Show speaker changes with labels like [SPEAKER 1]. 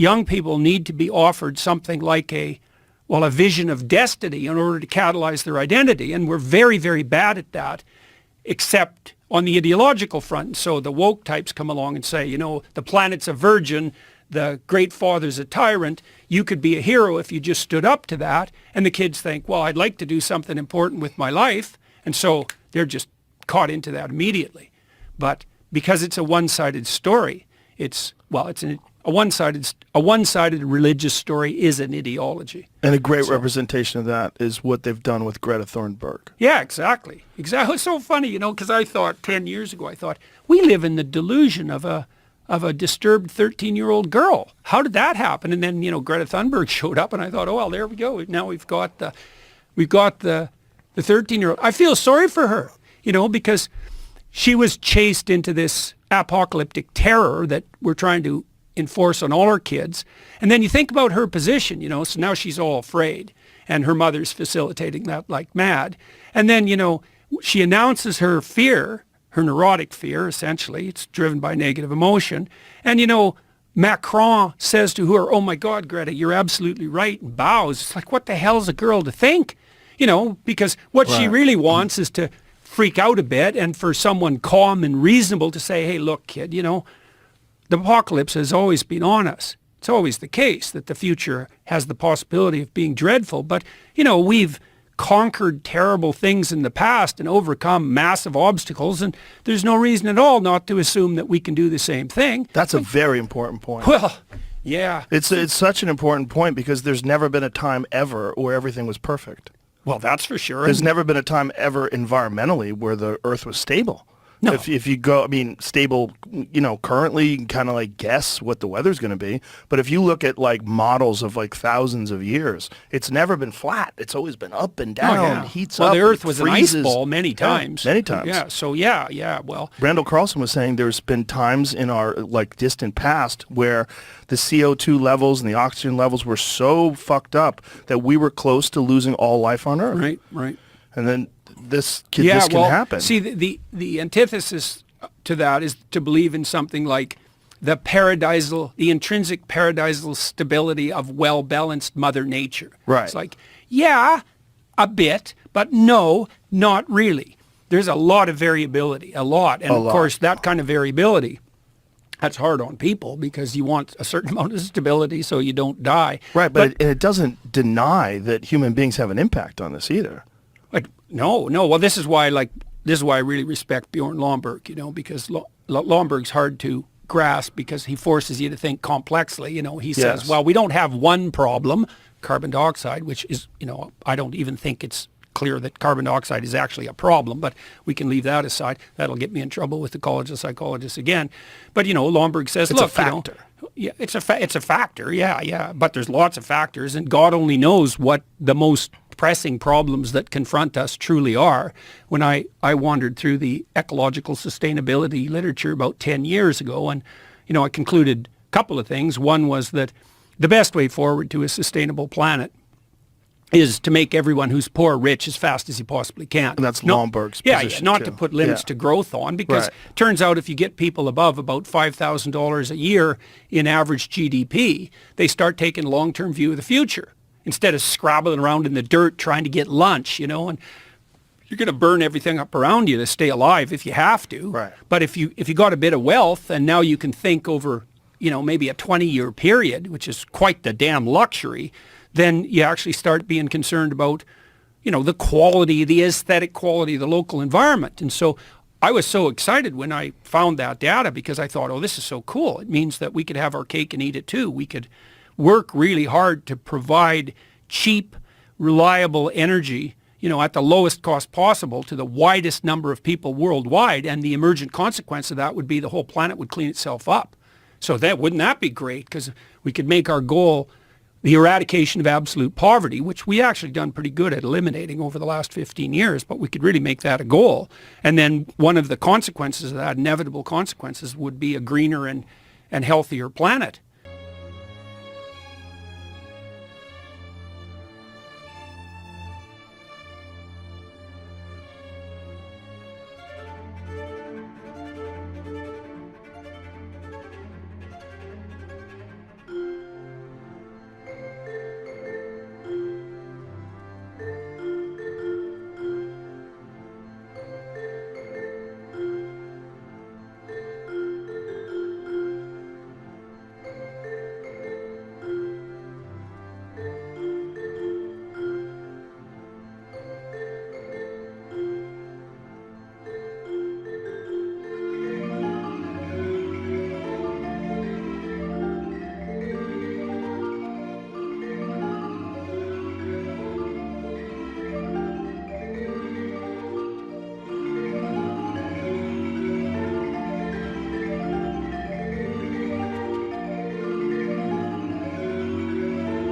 [SPEAKER 1] young people need to be offered something like a vision of destiny in order to catalyze their identity. And we're very, very bad at that, except on the ideological front. So the woke types come along and say, the planet's a virgin, the great father's a tyrant. You could be a hero if you just stood up to that. And the kids think, well, I'd like to do something important with my life. And so they're just caught into that immediately. But because it's a one-sided story, a one-sided religious story is an ideology.
[SPEAKER 2] And a great representation of that is what they've done with Greta Thunberg.
[SPEAKER 1] Yeah, exactly. It's so funny, because I thought 10 years ago, we live in the delusion of a disturbed 13-year-old girl. How did that happen? And then, Greta Thunberg showed up, and I thought, oh, well, there we go. Now we've got the 13-year-old. I feel sorry for her, because she was chased into this apocalyptic terror that we're trying to enforce on all our kids. And then you think about her position, so now she's all afraid, and her mother's facilitating that like mad. And then, she announces her fear, her neurotic fear, essentially. It's driven by negative emotion. And, Macron says to her, oh my God, Greta, you're absolutely right, and bows. It's like, what the hell's a girl to think? Because what she really wants is to freak out a bit, and for someone calm and reasonable to say, hey, look, kid, the apocalypse has always been on us. It's always the case that the future has the possibility of being dreadful. But, we've conquered terrible things in the past and overcome massive obstacles, and there's no reason at all not to assume that we can do the same thing.
[SPEAKER 2] That's a very important point.
[SPEAKER 1] Well, yeah.
[SPEAKER 2] It's such an important point because there's never been a time ever where everything was perfect.
[SPEAKER 1] Well, that's for sure.
[SPEAKER 2] There's never been a time ever environmentally where the Earth was stable. No. If you go, stable, currently you can kind of like guess what the weather's going to be. But if you look at like models of like thousands of years, it's never been flat. It's always been up and down, heats up.
[SPEAKER 1] Well, the Earth was an ice ball many times.
[SPEAKER 2] Many times.
[SPEAKER 1] Yeah, so yeah, well.
[SPEAKER 2] Randall Carlson was saying there's been times in our like distant past where the CO2 levels and the oxygen levels were so fucked up that we were close to losing all life on Earth.
[SPEAKER 1] Right.
[SPEAKER 2] And then this can happen.
[SPEAKER 1] See, the antithesis to that is to believe in something like the intrinsic paradisal stability of well-balanced Mother Nature.
[SPEAKER 2] Right.
[SPEAKER 1] It's like, yeah, a bit, but no, not really. There's a lot of variability, of course, that kind of variability, that's hard on people because you want a certain amount of stability so you don't die.
[SPEAKER 2] Right, but it doesn't deny that human beings have an impact on this either.
[SPEAKER 1] No. Well, this is why I really respect Bjorn Lomborg, because Lomborg's hard to grasp because he forces you to think complexly. He says, well, we don't have one problem, carbon dioxide, which is, I don't even think it's clear that carbon dioxide is actually a problem, but we can leave that aside. That'll get me in trouble with the College of Psychologists again. But, Lomborg says,
[SPEAKER 2] it's a factor.
[SPEAKER 1] Yeah, it's a factor, yeah. But there's lots of factors, and God only knows what the most pressing problems that confront us truly are. When I wandered through the ecological sustainability literature about 10 years ago, and, I concluded a couple of things. One was that the best way forward to a sustainable planet is to make everyone who's poor rich as fast as he possibly can.
[SPEAKER 2] And that's Lomborg's position,
[SPEAKER 1] not to put limits to growth on, because it turns out if you get people above about $5,000 a year in average GDP, they start taking a long-term view of the future instead of scrabbling around in the dirt trying to get lunch, and you're going to burn everything up around you to stay alive if you have to.
[SPEAKER 2] Right.
[SPEAKER 1] But if you got a bit of wealth and now you can think over, maybe a 20-year period, which is quite the damn luxury, then you actually start being concerned about, the quality, the aesthetic quality of the local environment. And so I was so excited when I found that data because I thought, oh, this is so cool. It means that we could have our cake and eat it too. We could work really hard to provide cheap, reliable energy, at the lowest cost possible to the widest number of people worldwide. And the emergent consequence of that would be the whole planet would clean itself up. So wouldn't that be great? Because we could make our goal the eradication of absolute poverty, which we actually done pretty good at eliminating over the last 15 years, but we could really make that a goal. And then one of the consequences of that, inevitable consequences, would be a greener and healthier planet.